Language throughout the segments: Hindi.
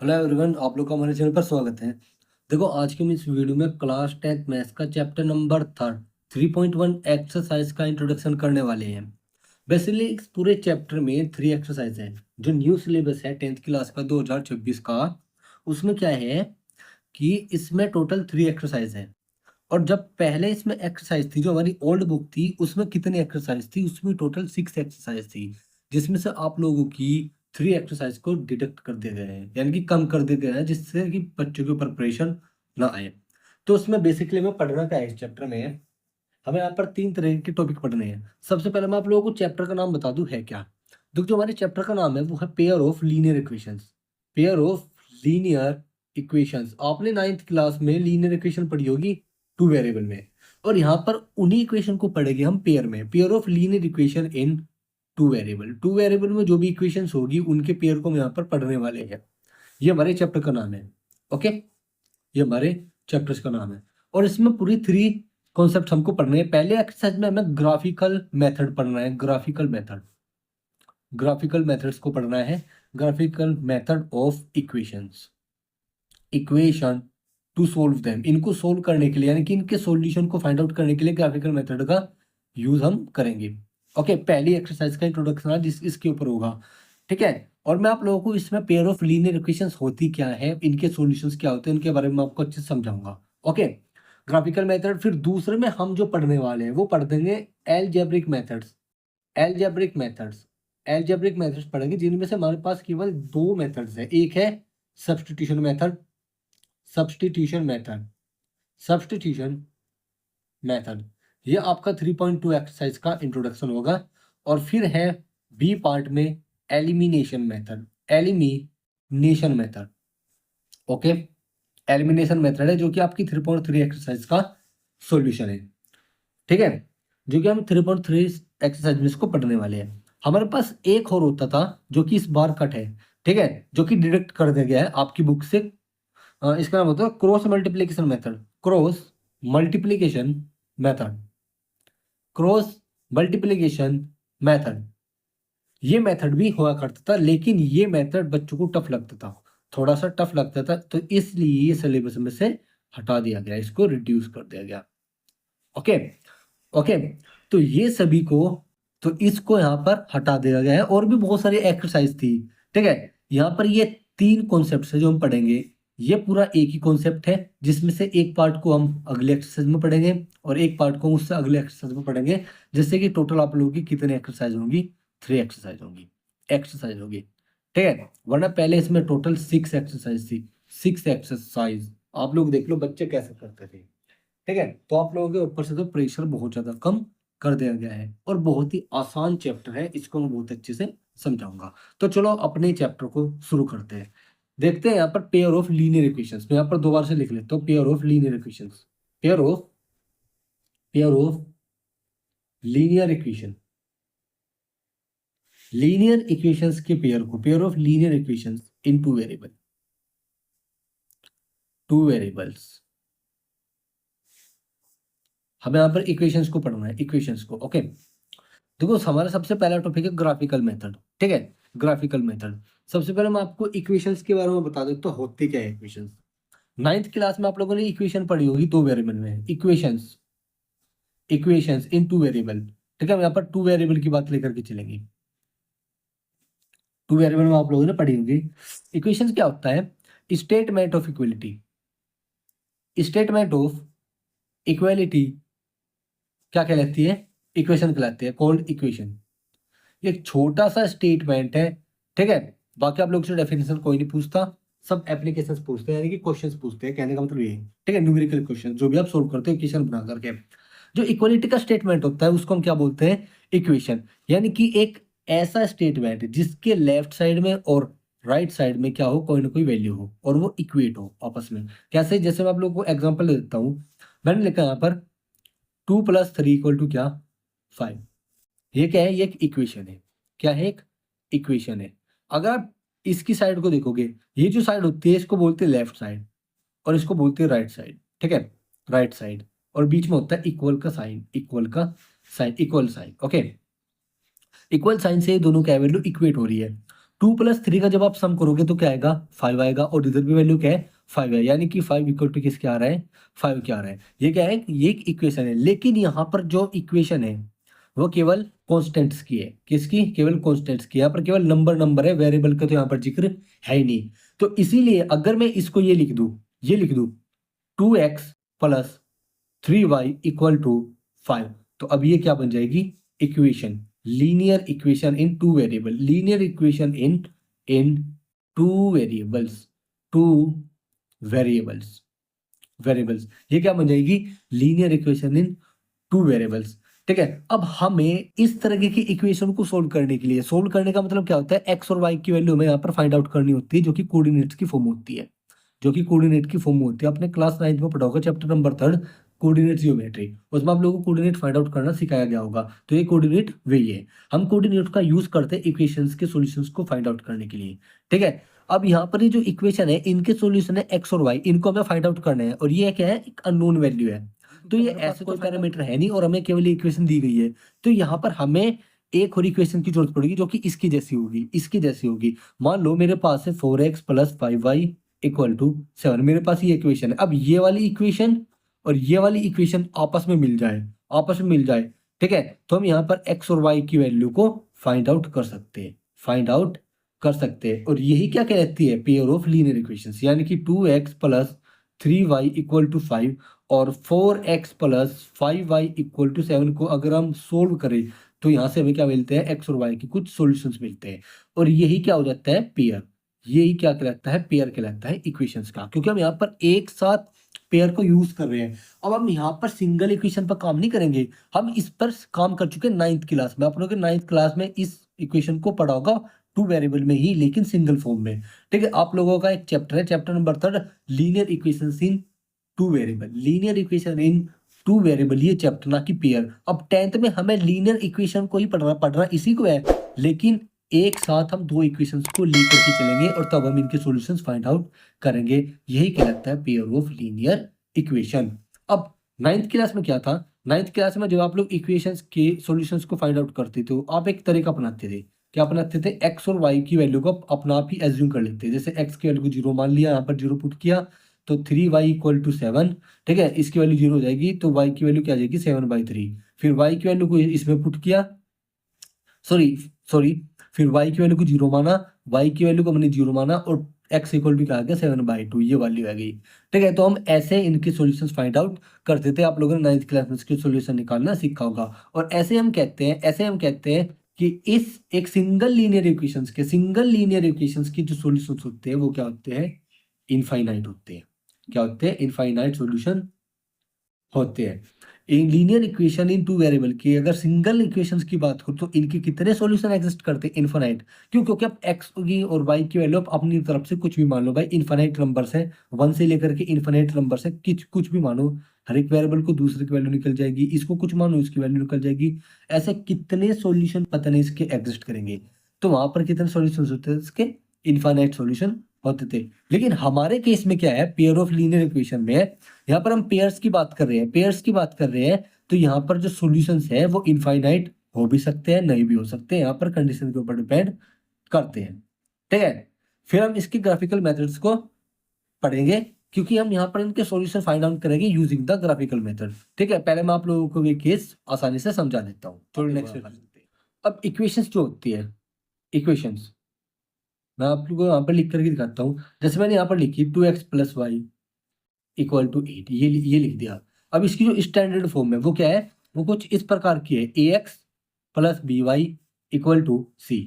हेलो एवरीवन, आप लोग का हमारे चैनल पर स्वागत है। देखो, आज की हम इस वीडियो में क्लास 10 मैथ्स का चैप्टर नंबर 3.1 एक्सरसाइज का इंट्रोडक्शन करने वाले हैं। बेसिकली इस पूरे चैप्टर में 3 एक्सरसाइज है। जो न्यू सिलेबस है 10th क्लास का 2026 का, उसमें क्या है कि इसमें टोटल 3 एक्सरसाइज है। और जब पहले इसमें एक्सरसाइज थी, जो हमारी ओल्ड बुक थी, उसमें कितनी एक्सरसाइज थी? उसमें टोटल 6 एक्सरसाइज थी, जिसमें से आप लोगों की 3 एक्सरसाइज को डिडक्ट कर दिए गए हैं, यानी कि कम कर दिए गए हैं, जिससे कि बच्चों के ऊपर प्रेशर ना आए। तो उसमें बेसिकली हमें पढ़ना क्या है इस चैप्टर में? हमें यहाँ पर 3 तरह के टॉपिक पढ़ने हैं। सबसे पहले मैं आप लोगों को चैप्टर का नाम बता दूं है क्या। तो जो हमारे चैप्टर का नाम है वो है pair of linear equations. Pair of linear equations. आपने 9th क्लास में लीनियर इक्वेशन पढ़ी होगी 2 वेरिएबल में, और यहाँ पर उन्हीं इक्वेशन को पढ़ेंगे हम पेयर में। Pair of linear equation in 2 variable. 2 variable में जो भी इक्वेशंस होगी उनके पेयर को हम यहाँ पर पढ़ने वाले हैं। ये हमारे चैप्टर का नाम है। ओके, ये हमारे चैप्टर्स का नाम है। और इसमें पूरी 3 कॉन्सेप्ट हमको पढ़ने हैं। पहले एक्सरसाइज में हमें ग्राफिकल मेथड पढ़ना है। ग्राफिकल मेथड्स को पढ़ना है। Graphical method of equation two solve them. इनको सोल्व करने के लिए, यानी कि इनके सॉल्यूशन को फाइंड आउट करने के लिए ग्राफिकल मेथड का यूज हम करेंगे। ओके, पहली एक्सरसाइज का इंट्रोडक्शन है जिस इसके ऊपर होगा। ठीक है, और मैं आप लोगों को इसमें पेयर ऑफ लीनियर इक्वेशंस होती क्या है, इनके सॉल्यूशंस क्या होते हैं, उनके बारे में आपको अच्छे से समझाऊंगा। Okay, graphical method. फिर दूसरे में हम जो पढ़ने वाले हैं वो पढ़ देंगे algebraic methods. Algebraic methods algebraic methods पढ़ेंगे, जिनमें से हमारे पास केवल 2 मेथड्स है। एक है substitution method substitution method substitution method. ये आपका 3.2 एक्सरसाइज का इंट्रोडक्शन होगा। और फिर है बी पार्ट में elimination method. Okay, elimination method है जो कि आपकी 3.3 एक्सरसाइज का सॉल्यूशन है। ठीक है, जो कि हम 3.3 एक्सरसाइज में इसको पढ़ने वाले हैं। हमारे पास एक और होता था जो कि इस बार कट है। ठीक है, जो कि डिडक्ट कर दिया गया है आपकी बुक से। इसका नाम होता है multiplication method cross multiplication method. ये मेथड भी हुआ करता था, लेकिन ये मेथड बच्चों को टफ लगता था, थोड़ा सा टफ लगता था, तो इसलिए ये सिलेबस में से हटा दिया गया, इसको रिड्यूस कर दिया गया। ओके ओके, तो ये सभी को, तो इसको यहाँ पर हटा दिया गया है। और भी बहुत सारी एक्सरसाइज थी। ठीक है, यहाँ पर ये 3 कॉन्सेप्ट है जो हम पढ़ेंगे। ये पूरा एक ही कॉन्सेप्ट है, जिसमें से एक पार्ट को हम अगले एक्सरसाइज में पढ़ेंगे और एक पार्ट को उससे अगले एक्सरसाइज में पढ़ेंगे। जिससे कि टोटल आप लोगों की कितने एक्सरसाइज होंगी? 3 एक्सरसाइज होगी। ठीक है, वरना पहले इसमें टोटल 6 एक्सरसाइज थी। 6 एक्सरसाइज आप लोग देख लो बच्चे कैसे करते थे। ठीक है, तो आप लोगों के ऊपर से तो प्रेशर बहुत ज्यादा कम कर दिया गया है, और बहुत ही आसान चैप्टर है, इसको मैं बहुत अच्छे से समझाऊंगा। तो चलो अपने चैप्टर को शुरू करते हैं। देखते हैं यहाँ पर पेयर ऑफ लीनियर इक्वेशंस। मैं यहाँ पर दोबारा से लिख लेता हूँ, pair of linear equations. Pair of pair of linear equation linear equations के pair of linear equations in 2 variables. हमें यहाँ पर इक्वेशंस को पढ़ना है, इक्वेशंस को। ओके, देखो हमारा सबसे पहला टॉपिक है ग्राफिकल मेथड। ठीक है, ग्राफिकल मेथड। सबसे पहले मैं आपको इक्वेशंस के बारे में बता देता हूँ, होते क्या है इक्वेशंस। 9th क्लास में आप लोगों ने इक्वेशन पढ़ी होगी 2 वेरिएबल में। Equations in 2 variable. ठीक है, हम यहाँ पर 2 वेरिएबल की बात लेकर के चलेंगे। 2 वेरिएबल में आप लोगों ने पढ़ी होगी। इक्वेशंस क्या होता है? Statement of equality. Statement of equality क्या कहलाती है? इक्वेशन कहलाती है, कॉल्ड इक्वेशन। ये एक छोटा सा स्टेटमेंट है। ठीक है, बाकी आप लोग से डेफिनेशन कोई नहीं पूछता, सब एप्लीकेशंस पूछते हैं, यानी कि क्वेश्चंस पूछते हैं। कहने का मतलब ये है। ठीक है, न्यूमेरिकल क्वेश्चन जो भी आप सोल्व करते हो इक्वेशन बना करके। जो इक्वलिटी का स्टेटमेंट होता है उसको हम क्या बोलते हैं? इक्वेशन। यानी कि एक ऐसा स्टेटमेंट जिसके लेफ्ट साइड में और राइट साइड में क्या हो, कोई ना कोई वैल्यू हो, और वो इक्वेट हो आपस में। कैसे? जैसे मैं आप लोग को एग्जाम्पल दे देता हूँ। मैंने लिखा यहाँ पर 2+3 इक्वल टू क्या? 5। ये क्या है? ये एक इक्वेशन है। क्या है? एक इक्वेशन है। अगर आप इसकी साइड को देखोगे, ये जो साइड होती है इसको बोलते हैं लेफ्ट साइड, और इसको बोलते हैं राइट साइड। ठीक है, राइट साइड। और बीच में होता है equal sign. Okay, equal sign से दोनों क्या वैल्यू इक्वेट हो रही है। 2+3 का जब आप सम करोगे तो क्या आएगा, 5 आएगा, और इधर भी वैल्यू क्या है, 5 है, यानी कि 5 इक्वल टू किसके आ रहा है, 5 के आ रहा है। ये क्या है, ये एक इक्वेशन है, लेकिन यहाँ पर जो इक्वेशन है वो केवल कॉन्स्टेंट्स की है। किसकी, केवल कॉन्स्टेंट्स की। यहाँ पर केवल नंबर है, वेरिएबल का तो यहाँ पर जिक्र है ही नहीं। तो इसीलिए अगर मैं इसको ये लिख दूं, 2x plus 3y equal to 5, तो अब ये क्या बन जाएगी, equation, linear equation in two variable, linear equation in two variables, two variables, ये क्या बन जाएगी, linear equation in two variables. ठीक है, अब हमें इस तरह की इक्वेशन को सोल्व करने के लिए, सोल्व करने का मतलब क्या होता है, एक्स और वाई की वैल्यू हमें यहाँ पर फाइंड आउट करनी होती है, जो कि कोऑर्डिनेट्स की फॉर्म होती है, आपने क्लास 9th में पढ़ा होगा चैप्टर नंबर 3 कोऑर्डिनेट जियोमेट्री, उसमें आप लोगों को कोऑर्डिनेट फाइंड आउट करना सिखाया गया होगा। तो ये कोऑर्डिनेट वही है, हम कोऑर्डिनेट का यूज करते हैं इक्वेशंस के सॉल्यूशंस को फाइंड आउट करने के लिए। ठीक है, अब यहाँ पर ये जो इक्वेशन है, इनके सॉल्यूशन है एक्स और वाई, इनको हमें फाइंड आउट करना है, और ये क्या है, एक अननोन वैल्यू है। तो ये ऐसे कोई पैरामीटर है नहीं, और हमें केवल इक्वेशन दी गई है, तो यहाँ पर हमें एक और इक्वेशन की जरूरत पड़ेगी, जो कि इसकी जैसी होगी। मान लो मेरे पास है 4x plus 5y equal to 7, मेरे पास ये इक्वेशन है। अब ये वाली इक्वेशन और ये वाली इक्वेशन आपस में मिल जाए, ठीक है, तो हम यहाँ पर x और y की वैल्यू को फाइंड आउट कर सकते हैं, और यही क्या कहलाती है, पेयर ऑफ लीनियर इक्वेशंस, यानी कि 2x plus 3y equal to 5 और 4x plus 5y equal to 7 को अगर हम सोल्व करें, तो यहाँ से हमें क्या मिलते हैं, x और y के कुछ सॉल्यूशंस मिलते हैं, और यही क्या हो जाता है, पेयर। यही क्या कहलाता है, पेयर कहलाता है इक्वेशंस का, क्योंकि हम यहाँ पर एक साथ पेयर को यूज कर रहे हैं। अब हम यहाँ पर सिंगल इक्वेशन पर काम नहीं करेंगे, हम इस पर काम कर चुके हैं 9th क्लास में। आप लोगों ने 9th क्लास में इस इक्वेशन को पढ़ा होगा, टू वेरिएबल में ही, लेकिन सिंगल फॉर्म में। ठीक है, आप लोगों का एक चैप्टर है, चैप्टर नंबर 3 लीनियर इक्वेशंस इन टू वेरिएबल, ये चैप्टर, ना कि पेयर। अब 10th में हमें लीनियर इक्वेशन को ही पढ़ना इसी को है, लेकिन एक साथ हम दो इक्वेशंस को लेकर के चलेंगे, और तब हम इनके सॉल्यूशंस फाइंड आउट करेंगे। यही कहलाता है पेयर ऑफ लीनियर इक्वेशन। अब 9th क्लास में क्या था, 9th क्लास में जब आप लोग इक्वेशंस के सॉल्यूशंस को फाइंड आउट करते थे, तो आप एक तरीका अपनाते थे, क्या अपनाते थे, एक्स और वाई की वैल्यू को अपना आप ही एज्यूम कर लेते हैं। जैसे एक्स की वैल्यू को 0 मान लिया, यहाँ पर 0 पुट किया, तो 3y इक्वल टू 7। ठीक है, इसकी वैल्यू 0 हो जाएगी, तो y की वैल्यू क्या आ जाएगी, 7/3। फिर y की वैल्यू को इसमें पुट किया, सॉरी, फिर y की वैल्यू को 0 माना, y की वैल्यू को हमने 0 माना, और x इक्वल टू क्या आ गया, 7/2, ये वैल्यू आ गई। ठीक है, तो हम ऐसे इनके सॉल्यूशंस फाइंड आउट करते थे। आप लोगों ने 9th क्लास में इसके सॉल्यूशन निकालना सीखा होगा। और ऐसे हम कहते हैं कि इस एक सिंगल लीनियर इक्वेशंस के जो सॉल्यूशंस होते हैं, वो क्या होते हैं, इनफाइनाइट होते हैं। क्या होते हैं, इनफाइनाइट सॉल्यूशन होते हैं। इन linear equation in two variable की अगर सिंगल इक्वेशंस की बात करूं, तो इनके कितने सॉल्यूशन एग्जिस्ट करते हैं, इनफाइनाइट। क्यों, क्योंकि आप एक्स की और वाई की वैल्यू आप अपनी तरफ से कुछ भी मान लो भाई, इनफाइनाइट नंबर्स है, 1 से लेकर के इनफाइनाइट नंबर्स है, कुछ भी मानो, हर एक वेरिएबल को दूसरे की वैल्यू निकल जाएगी, इसको कुछ मानो, इसकी वैल्यू निकल जाएगी। ऐसे कितने सॉल्यूशन पता नहीं इसके एग्जिस्ट करेंगे। तो वहां पर कितने सॉल्यूशन होते हैं इसके, इनफाइनाइट सॉल्यूशन होते थे। लेकिन हमारे केस में क्या है, पेयर ऑफ लीनियर इक्वेशन में, यहाँ पर हम पेयर्स की बात कर रहे हैं, तो यहाँ पर जो सॉल्यूशंस है वो इनफाइनाइट हो भी सकते हैं, नहीं भी हो सकते हैं, यहाँ पर कंडीशन के ऊपर डिपेंड करते हैं। ठीक है, फिर हम इसकी ग्राफिकल मेथड्स को पढ़ेंगे, क्योंकि हम यहाँ पर इनके सॉल्यूशन फाइंड आउट करेंगे यूजिंग द ग्राफिकल मेथड। ठीक है, पहले मैं आप लोगों को ये केस आसानी से समझा देता हूँ। चलो नेक्स्ट। अब इक्वेशंस जो होती है, इक्वेशंस मैं आप लोगों को यहाँ पर लिख करके दिखाता हूँ। जैसे मैंने यहाँ पर लिखी 2x plus Y equal to 8, ये लिख दिया। अब इसकी जो स्टैंडर्ड फॉर्म है वो क्या है, वो कुछ इस प्रकार की है, ax plus b y equal to c,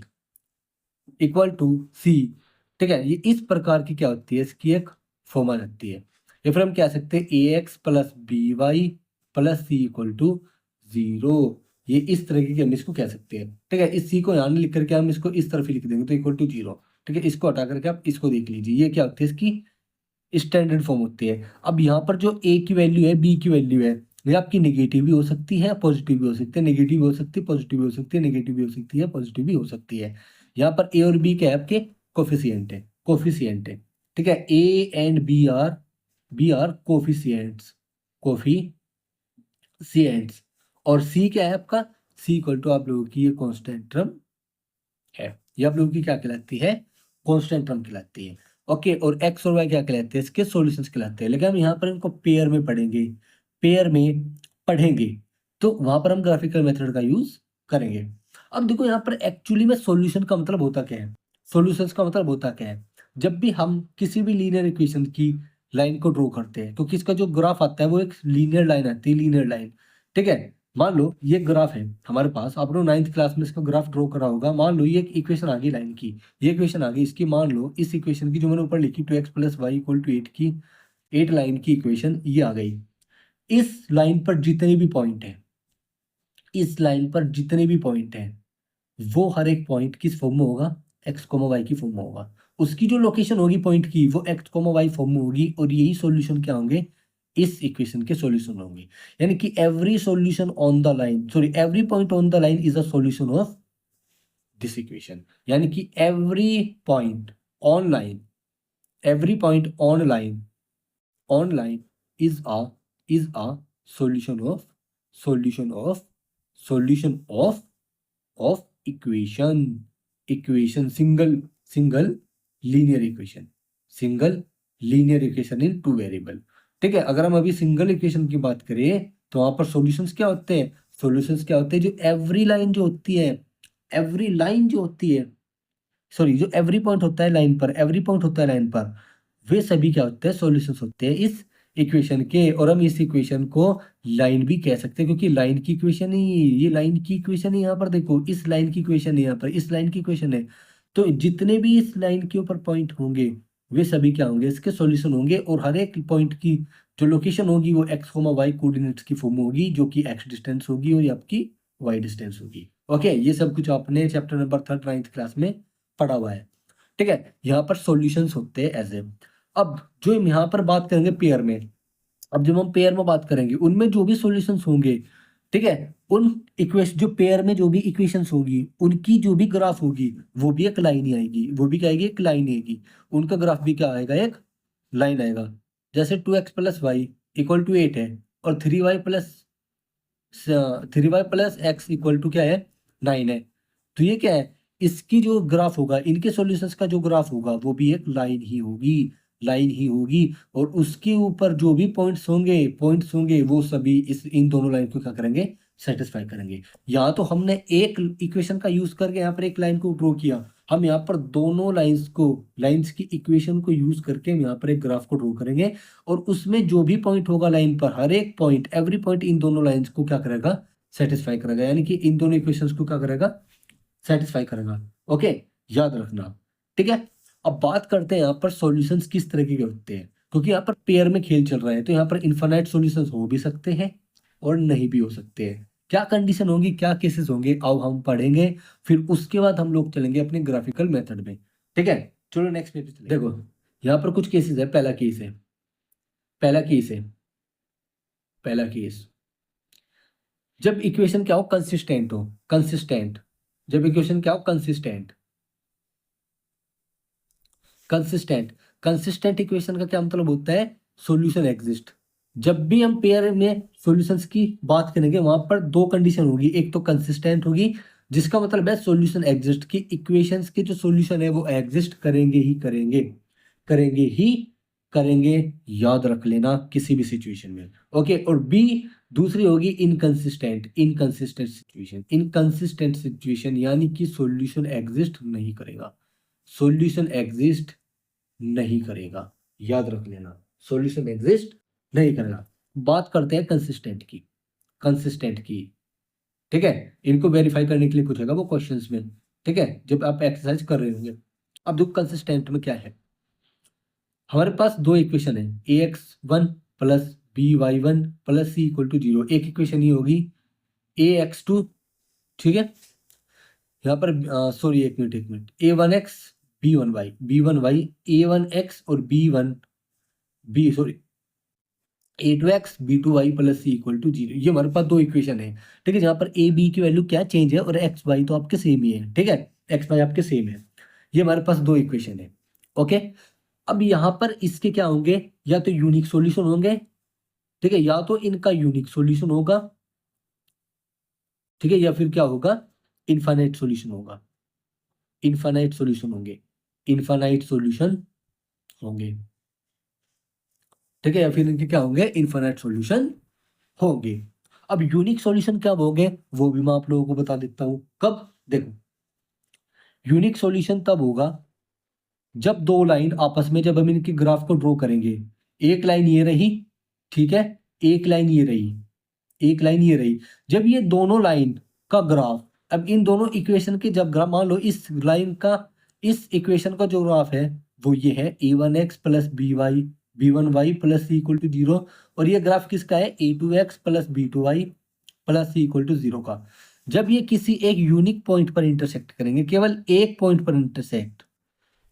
ठीक है, ये इस प्रकार की क्या होती है, इसकी एक फॉर्म आ जाती है। या फिर हम क्या सकते हैं, ax plus b y plus c equal to 0, ये इस तरह की हम इसको कह सकते हैं। ठीक है, इस सी को यहाँ लिख करके हम इसको इस तरफ ही लिख देंगे, तो इक्वल टू 0। ठीक है, इसको हटा करके आप इसको देख लीजिए, ये क्या होती है, इसकी स्टैंडर्ड फॉर्म होती है। अब यहाँ पर जो a की वैल्यू है, b की वैल्यू है, ये आपकी नेगेटिव भी हो सकती है, पॉजिटिव भी हो सकती है, नेगेटिव भी हो सकती है, पॉजिटिव भी हो सकती है, नेगेटिव भी हो सकती है, पॉजिटिव भी हो सकती है। यहाँ पर a और b क्या है, आपके कोफिशिएंट है। ठीक है, a and b are coefficients, और c क्या है आपका, c इक्वल टू आप लोगों की ये कांस्टेंट टर्म है। ये आप लोगों की क्या कहलाती है, कांस्टेंट टर्म कहलाती है। ओके, और एक्स और वाई क्या कहलाते हैं, इसके सॉल्यूशंस कहलाते हैं। लेकिन हम यहाँ पर इनको पेयर में पढ़ेंगे, पेयर में पढ़ेंगे तो वहां पर हम ग्राफिकल मेथड का यूज करेंगे। अब देखो यहाँ पर एक्चुअली में सॉल्यूशन का मतलब होता क्या है, सॉल्यूशंस का मतलब होता क्या है, जब भी हम किसी भी लीनियर इक्वेशन की लाइन को ड्रॉ करते हैं तो किसका जो ग्राफ आता है वो एक लीनियर लाइन आती है, लीनियर लाइन। ठीक है, मान लो ये ग्राफ है हमारे पास, आपने 9th क्लास में इसका ग्राफ ड्रॉ करा होगा। मान लो ये एक इक्वेशन आ गई लाइन की, ये इक्वेशन आ गई इसकी, मान लो इस इक्वेशन की जो मैंने ऊपर लिखी 2x + y = 8 की, 8 लाइन की इक्वेशन ये आ गई। इस लाइन पर जितने भी पॉइंट है, इस लाइन पर जितने भी पॉइंट है वो हर एक पॉइंट किस फॉर्म में होगा, x, y की फॉर्म में होगा। उसकी जो लोकेशन होगी पॉइंट की वो x, y फॉर्म में होगी, और यही सॉल्यूशन क्या होंगे, इस इक्वेशन के सॉल्यूशन होंगे। यानी कि every solution on the line, sorry every point on the line is a solution of this equation. यानी कि every point on line, every point on line, on line is a solution of solution of solution of equation, equation single linear equation, single linear equation in two variable। ठीक है, अगर हम अभी सिंगल इक्वेशन की बात करें तो वहां पर सॉल्यूशंस क्या होते हैं, सॉल्यूशंस क्या होते हैं, जो एवरी लाइन जो होती है, एवरी लाइन जो होती है, सॉरी जो एवरी पॉइंट होता है लाइन पर, एवरी पॉइंट होता है लाइन पर, वे सभी क्या होते हैं, सॉल्यूशंस होते हैं इस इक्वेशन के। और हम इस इक्वेशन को लाइन भी कह सकते हैं क्योंकि लाइन की इक्वेशन ही, ये लाइन की इक्वेशन है, यहाँ पर देखो इस लाइन की इक्वेशन है, यहाँ पर इस लाइन की इक्वेशन है। तो जितने भी इस लाइन के ऊपर पॉइंट होंगे वे सभी क्या होंगे, इसके सॉल्यूशन होंगे। और हर एक पॉइंट की जो लोकेशन होगी वो x, y कोऑर्डिनेट्स की फॉर्म होगी, जो कि x डिस्टेंस होगी और ये आपकी y डिस्टेंस होगी। ओके, ये सब कुछ आपने चैप्टर नंबर 3 9th क्लास में पड़ा हुआ है। ठीक है, यहाँ पर सॉल्यूशंस होते हैं ऐसे। अब जो हम यहाँ पर बात करेंगे पेयर में, अब जब हम पेयर में बात करेंगे उनमें जो भी सॉल्यूशंस होंगे, ठीक है, उन इक्वेशन जो पेयर में जो भी इक्वेशंस होगी उनकी जो भी ग्राफ होगी वो भी एक लाइन ही आएगी, वो भी क्या आएगी, एक लाइन आएगी। उनका ग्राफ भी क्या आएगा, एक लाइन आएगा। जैसे 2x + y = 8 है और 3y + x क्या है, 9 है। तो ये क्या है, इसकी जो ग्राफ होगा, इनके सॉल्यूशंस का जो ग्राफ होगा वो भी एक लाइन ही होगी, लाइन ही होगी। और उसके ऊपर जो भी पॉइंट्स होंगे वो सभी इस इन दोनों लाइन को क्या करेंगे, सेटिस्फाई करेंगे। यहाँ तो हमने एक इक्वेशन का यूज करके यहाँ पर एक लाइन को ड्रॉ किया, हम यहाँ पर दोनों लाइंस की इक्वेशन को यूज करके हम यहाँ पर एक ग्राफ को ड्रॉ करेंगे। और उसमें जो भी पॉइंट होगा लाइन पर, हर एक पॉइंट, एवरी पॉइंट इन दोनों लाइंस को क्या करेगा, सेटिस्फाई करेगा। यानी कि इन दोनों इक्वेशंस को क्या करेगा, सेटिस्फाई करेगा। ओके, याद रखना। ठीक है, अब बात करते हैं यहाँ पर सॉल्यूशंस किस तरीके के होते हैं, क्योंकि यहाँ पर पेयर में खेल चल रहा है तो यहाँ पर इनफाइनाइट सॉल्यूशंस हो भी सकते हैं और नहीं भी हो सकते हैं। क्या कंडीशन होगी, क्या केसेस होंगे, आओ हम पढ़ेंगे, फिर उसके बाद हम लोग चलेंगे अपने ग्राफिकल मेथड में। ठीक है, चलो नेक्स्ट पेज पे चलेंगे। देखो यहाँ पर कुछ केसेस है। पहला केस है, पहला केस है, पहला केस, जब इक्वेशन क्या हो, कंसिस्टेंट हो, कंसिस्टेंट, जब इक्वेशन क्या हो, कंसिस्टेंट, कंसिस्टेंट, कंसिस्टेंट इक्वेशन का क्या मतलब होता है, सॉल्यूशन एग्जिस्ट। जब भी हम पेयर में सॉल्यूशंस की बात करेंगे वहां पर दो कंडीशन होगी, एक तो कंसिस्टेंट होगी जिसका मतलब है सॉल्यूशन एग्जिस्ट, की इक्वेशंस के जो सॉल्यूशन है वो एग्जिस्ट करेंगे ही करेंगे, करेंगे ही करेंगे, याद रख लेना किसी भी सिचुएशन में। ओके, और बी दूसरी होगी inconsistent, inconsistent situation, inconsistent situation यानी कि सॉल्यूशन एग्जिस्ट नहीं करेगा, सॉल्यूशन एग्जिस्ट नहीं करेगा, याद रख लेना, सॉल्यूशन एग्जिस्ट नहीं करेगा। बात करते हैं कंसिस्टेंट की, कंसिस्टेंट की। ठीक है, इनको वेरीफाई करने के लिए पूछेगा वो क्वेश्चंस में। ठीक है, जब आप एक्सरसाइज कर रहे होंगे। अब देखो कंसिस्टेंट में क्या है, हमारे पास दो इक्वेशन है, ax1 + by1 + c = 0। एक इक्वेशन ये होगी ax2, ठीक है, यहाँ पर सॉरी एक minute, a1x b1y, b1y a1x और a2x b2y + c = 0। ये हमारे पास दो इक्वेशन है। ठीक है, जहाँ पर a b की वैल्यू क्या चेंज है और x y तो आपके सेम ही है। ठीक है, x y आपके सेम है। ये हमारे पास दो इक्वेशन है। ओके, अब यहाँ पर इसके क्या होंगे, या तो यूनिक सॉल्यूशन होंगे, ठीक है, या तो इनका यूनिक सॉल्यूशन होगा, ठीक है, या फिर क्या होगा, इनफाइनाइट सॉल्यूशन होगा। इनफाइनाइट सॉल्यूशन होंगे, इनफाइनाइट सॉल्यूशन होंगे, ठीक है, या फिर इनके क्या होंगे, इनफाइनाइट सॉल्यूशन होंगे। अब यूनिक सॉल्यूशन कब होंगे वो भी मैं आप लोगों को बता देता हूं। कब, देखो यूनिक सॉल्यूशन तब होगा जब दो लाइन आपस में, जब हम इनके ग्राफ को ड्रॉ करेंगे, एक लाइन ये रही, ठीक है, एक लाइन ये रही, एक लाइन ये रही, जब ये दोनों लाइन का ग्राफ, अब इन दोनों इक्वेशन के जब ग्राफ, मान लो इस लाइन का, इस इक्वेशन का जो ग्राफ है वो ये है a1x plus b1y b1y plus c equal to 0, और ये ग्राफ किसका है, a2x plus b2y plus c equal to 0 का। जब ये किसी एक यूनिक पॉइंट पर इंटरसेक्ट करेंगे, केवल एक पॉइंट पर इंटरसेक्ट,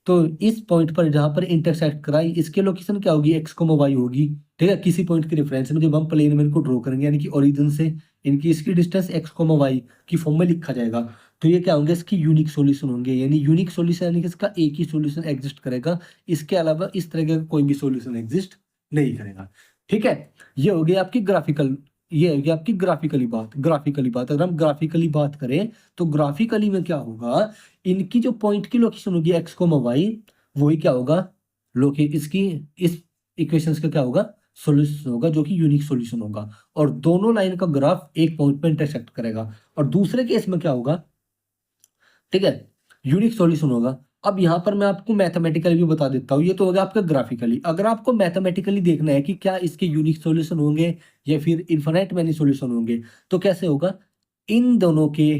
तो इस पॉइंट पर जहां पर इंटरसेक्ट कराई, इसके लोकेशन क्या होगी, एक्स कोमा वाई होगी, ठीक है, किसी पॉइंट के रेफरेंस में जब हम प्लेन में इनको ड्रॉ करेंगे, यानी कि ओरिजिन से इनकी इसकी डिस्टेंस एक्स कोमा वाई की फॉर्म में लिखा जाएगा, तो ये क्या होंगे, इसकी यूनिक सॉल्यूशन होंगे। यानी यूनिक सॉल्यूशन यानी कि इसका एक ही सॉल्यूशन एग्जिस्ट करेगा, इसके अलावा इस तरह का कोई भी सॉल्यूशन एग्जिस्ट नहीं करेगा, ठीक है। ये हो गई आपकी ग्राफिकल, ये हो गई आपकी ग्राफिकली बात, ग्राफिकली बात। अगर हम ग्राफिकली बात करें तो ग्राफिकली में क्या होगा, इनकी जो पॉइंट की लोकेशन होगी एक्स कोमा वाई, वही क्या होगा, लोके इसकी इस इक्वेशंस का क्या होगा, सॉल्यूशन होगा, जो कि यूनिक सॉल्यूशन होगा, और दोनों लाइन का ग्राफ एक पॉइंट पर इंटरसेक्ट करेगा। और दूसरे केस में क्या होगा, ठीक है, यूनिक सॉल्यूशन होगा। अब यहां पर मैं आपको मैथमेटिकली भी बता देता हूँ, ये तो होगा आपका ग्राफिकली। अगर आपको मैथमेटिकली देखना है कि क्या इसके यूनिक सॉल्यूशन होंगे या फिर इनफाइनाइट मैनी सॉल्यूशन होंगे, तो कैसे होगा, इन दोनों के,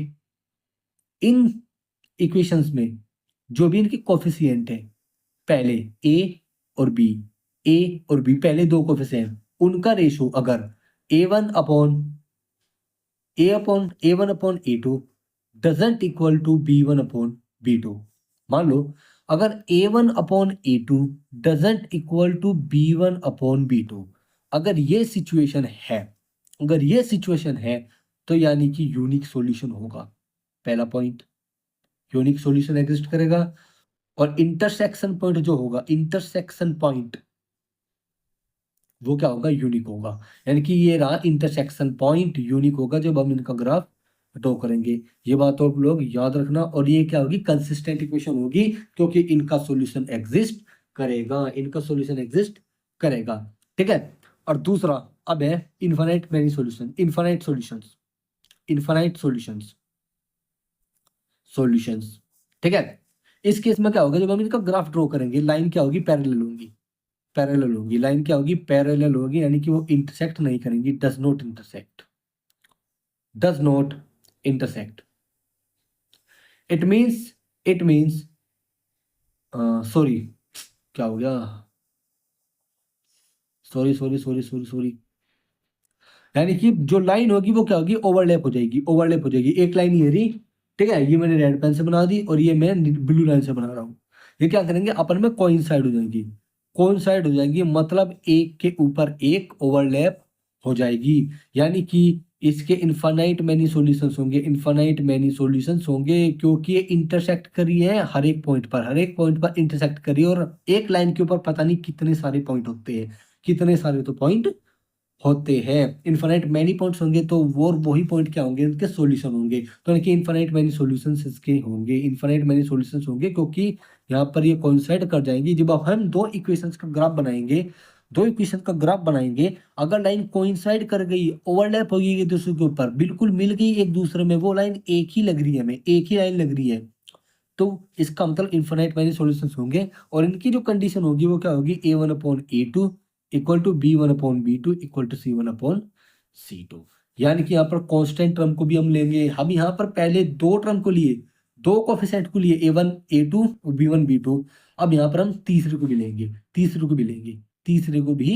इन इक्वेशंस में जो भी इनके कोफिशिएंट है, पहले ए और बी, ए और बी पहले दो कोफिशिएंट, उनका रेशो अगर a1 upon a2 doesn't equal to b1 upon b2, मान लो अगर a1 upon a2 doesn't equal to b1 upon b2, अगर ये सिचुएशन है, अगर ये सिचुएशन है, तो यानी कि यूनिक सॉल्यूशन होगा। पहला पॉइंट, यूनिक सॉल्यूशन एग्जिस्ट करेगा। और इंटरसेक्शन पॉइंट जो होगा, इंटरसेक्शन पॉइंट वो क्या होगा, यूनिक होगा। यानी कि ये रहा इंटरसेक्शन पॉइंट, यूनिक होगा जब हम इनका ग्राफ ड्रॉ करेंगे। ये बात तो आप लोग याद रखना। और ये क्या होगी, कंसिस्टेंट इक्वेशन होगी, क्योंकि इनका सॉल्यूशन एग्जिस्ट करेगा, इनका सॉल्यूशन एग्जिस्ट करेगा, ठीक है। और दूसरा अब है infinite many solution, infinite solutions, infinite solutions, solutions, ठीक है। इस केस में क्या होगा, जब हम इनका ग्राफ ड्रॉ करेंगे, लाइन क्या होगी, पैरेलल होगी, पैरेलल होगी, लाइन क्या होगी, पैरेलल होगी, यानी कि वो इंटरसेक्ट नहीं करेंगी, does not intersect, does not intersect. It means, it means, sorry क्या हो गया, sorry sorry sorry sorry sorry, यानी कि जो लाइन होगी वो क्या होगी, ओवरलैप हो जाएगी, ओवरलैप हो जाएगी। एक लाइन ये रही, ठीक है, ये मैंने रेड पेन से बना दी और ये मैं ब्लू लाइन से बना रहा हूँ, ये क्या करेंगे, अपन में कोइंसाइड हो जाएंगी, कोइंसाइड हो जाएंगी, मतलब एक के ऊपर एक ओवरलैप हो जाएगी। यानी कि इसके इनफाइनाइट मैनी सॉल्यूशंस होंगे, इनफाइनाइट मैनी सॉल्यूशंस होंगे, क्योंकि ये इंटरसेक्ट करी है हर एक पॉइंट पर, हर एक पॉइंट पर इंटरसेक्ट करी है, और एक लाइन के ऊपर पता नहीं कितने सारे पॉइंट होते हैं, कितने सारे तो पॉइंट होते हैं। इनफाइनाइट मैनी पॉइंट्स होंगे तो वो वही पॉइंट क्या होंगे, उनके सॉल्यूशन होंगे। तो इनके इनफाइनाइट मैनी सॉल्यूशंस इसके होंगे, इनफाइनाइट मैनी सॉल्यूशंस होंगे, क्योंकि यहाँ पर ये कोइंसाइड कर जाएंगी। जब हम दो इक्वेशंस का ग्राफ बनाएंगे, दो इक्वेशन का ग्राफ बनाएंगे, अगर लाइन कोइंसाइड कर गई, ओवरलैप हो गई एक दूसरे के ऊपर, बिल्कुल मिल गई एक दूसरे में, वो लाइन एक ही लग रही है, हमें एक ही लाइन लग रही है, तो इसका मतलब इनफाइनाइट मैनी सॉल्यूशंस होंगे। और इनकी जो कंडीशन होगी वो क्या होगी, a1 upon a2 equal to b1 upon b2 equal to c1 upon c2। यानी कि यहाँ पर कांस्टेंट टर्म को भी हम लेंगे। हम यहाँ पर पहले दो टर्म को लिए, दो कोफिशिएंट को लिए, a1 a2 और b1 b2। अब यहाँ पर हम तीसरे को भी लेंगे, तीसरे को भी लेंगे, तीसरे को भी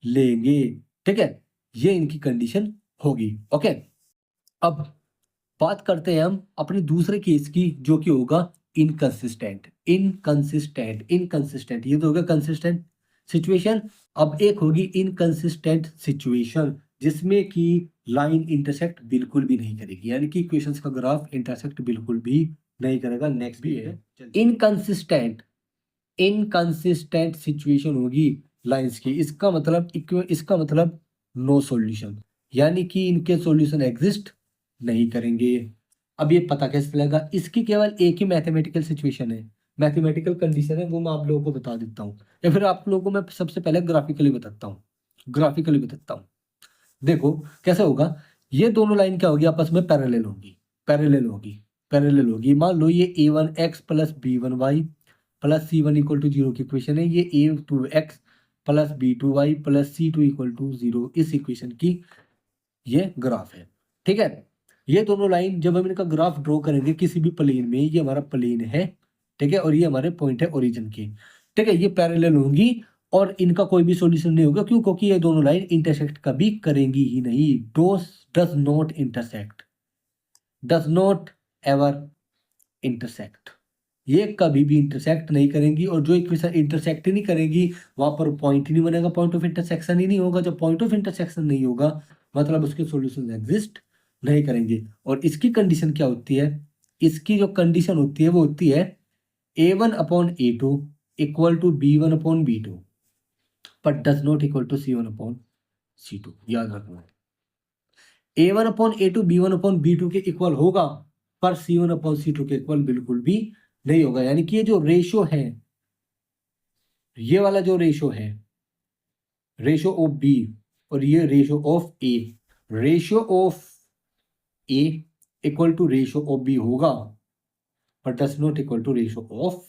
लेंगे, ठीक है। ये इनकी कंडीशन होगी, ओके। अब बात करते हैं हम अपने दूसरे केस की, जो कि होगा इनकंसिस्टेंट, इनकंसिस्टेंट, इनकंसिस्टेंट, ये तो होगा कंसिस्टेंट सिचुएशन। अब एक होगी इनकंसिस्टेंट सिचुएशन, जिसमें कि लाइन इंटरसेक्ट बिल्कुल भी नहीं करेगी, यानी कि इक्वेशंस का ग्राफ इंटरसेक्ट बिल्कुल भी नहीं करेगा। नेक्स्ट भी है इनकंसिस्टेंट, इनकंसिस्टेंट सिचुएशन होगी लाइंस की, इसका मतलब नो सॉल्यूशन, यानी कि इनके सॉल्यूशन एग्जिस्ट नहीं करेंगे। अब ये पता कैसे चलेगा, इसकी केवल एक ही मैथमेटिकल सिचुएशन है, मैथमेटिकल कंडीशन है, वो मैं आप लोगों को बता देता हूँ, या फिर आप लोगों को मैं सबसे पहले ग्राफिकली बताता हूँ, ग्राफिकली बताता हूँ। देखो कैसे होगा, ये दोनों लाइन क्या होगी, आपस में पैरेलल होगी, पैरेलल होगी, पैरेलल होगी। मान लो ये a1x plus b1y plus c1 equal to 0 की इक्वेशन है, ये a2x plus b2y plus c2 equal to 0 इस इक्वेशन की ये ग्राफ है। ठीक है, ये दोनों लाइन जब हम इनका ग्राफ ड्रॉ करेंगे किसी भी प्लेन में, ये हमारा प्लेन है, ठीक है, और ये हमारे पॉइंट है ओरिजिन की, ठीक है, ये पैरेलल होंगी और इनका कोई भी सॉल्यूशन नहीं होगा, क्यों, क्योंकि ये दोनों लाइन इंटरसेक्ट कभी करेंगी ही नहीं, does not intersect, does not ever intersect, ये कभी भी इंटरसेक्ट नहीं करेंगी। और जो इक्वेशन इंटरसेक्ट ही नहीं करेंगी वहां पर पॉइंट ही नहीं बनेगा, पॉइंट ऑफ इंटरसेक्शन ही नहीं होगा। जब पॉइंट ऑफ इंटरसेक्शन नहीं होगा मतलब उसके सॉल्यूशन एग्जिस्ट नहीं करेंगे। और इसकी कंडीशन क्या होती है, इसकी जो कंडीशन होती है वो होती है a1/a2 equal to b1/b2 but does not equal to c1/c2। याद रखना, a1/a2 b1/b2 के इक्वल होगा पर c1/c2 के इक्वल बिल्कुल भी नहीं होगा। यानी कि ये जो रेशो है, ये वाला जो रेशो है, रेशो ऑफ बी और ये ratio of a, ratio of a equal to ratio of b होगा but does not equal to ratio of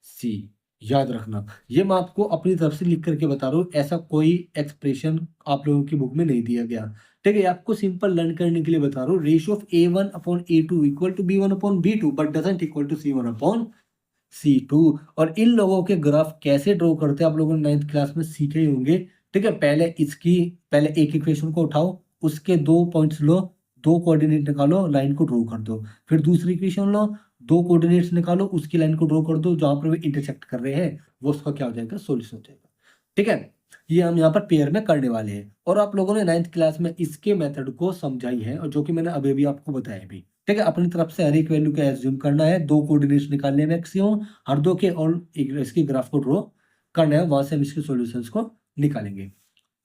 c. याद रखना, ये मैं आपको अपनी तरफ से लिख करके बता रहा हूँ, ऐसा कोई एक्सप्रेशन आप लोगों की बुक में नहीं दिया गया। ठीक है, आपको सिंपल लर्न करने के लिए बता रहा हूँ, ratio of a1/a2 equal to b1/b2 but doesn't equal to c1/c2। और इन लोगों के ग्राफ कैसे ड्रॉ करते हैं आप लोगों ने 9th क्लास में सीखे ही होंगे। ठीक है, पहले एक इक्वेशन को उठाओ, उसके 2 पॉइंट्स लो, 2 कोऑर्डिनेट निकालो, लाइन को ड्रॉ कर दो, फिर दूसरी इक्वेशन लो, 2 कोऑर्डिनेट्स निकालो, उसकी लाइन को ड्रॉ कर दो, जहां पर वे इंटरसेक्ट कर रहे हैं वो उसका क्या हो जाएगा, सॉल्यूशन हो जाएगा। ठीक है, ये हम यहाँ पर पेयर में करने वाले हैं और आप लोगों ने 9th क्लास में इसके मेथड को समझाई है और जो कि मैंने अभी भी आपको बताया भी। ठीक है, अपनी तरफ से हर एक वैल्यू का एज्यूम करना है, 2 कोऑर्डिनेट्स निकालने में मैक्सिमम हर दो के, और इसकी ग्राफ को ड्रॉ करना है, वहां से हम इसके सॉल्यूशंस को निकालेंगे।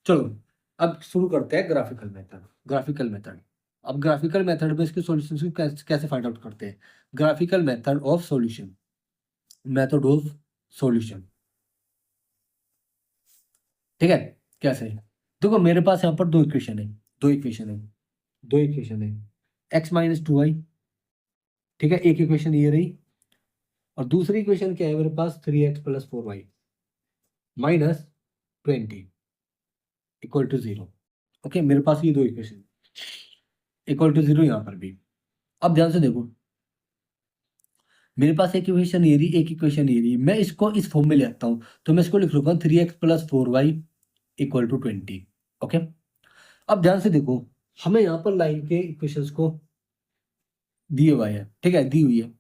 चलो अब शुरू करते हैं ग्राफिकल मेथड। ग्राफिकल मेथड, अब ग्राफिकल मेथड में इसके सॉल्यूशंस को कैसे फाइंड आउट करते हैं। Graphical method of solution, method of solution. ठीक है, कैसे, देखो मेरे पास यहाँ पर 2 इक्वेशन है, 2 इक्वेशन है, 2 इक्वेशन है, x माइनस 2y। ठीक है, एक इक्वेशन ये रही और दूसरी इक्वेशन क्या है मेरे पास, 3x plus 4y minus 20 equal to 0। Okay, मेरे पास ये 2 इक्वेशन इक्वल टू 0 यहाँ पर भी। अब ध्यान से देखो, मेरे पास एक इक्वेशन ये रही, एक इक्वेशन ये रही, मैं इसको इस फॉर्म में ले आता हूँ, तो मैं इसको लिख लूंगा 3x plus 4y equal to 20। Okay, अब ध्यान से देखो, हमें यहाँ पर लाइन के इक्वेशंस को दिए हुआ है, ठीक है, दी हुई है।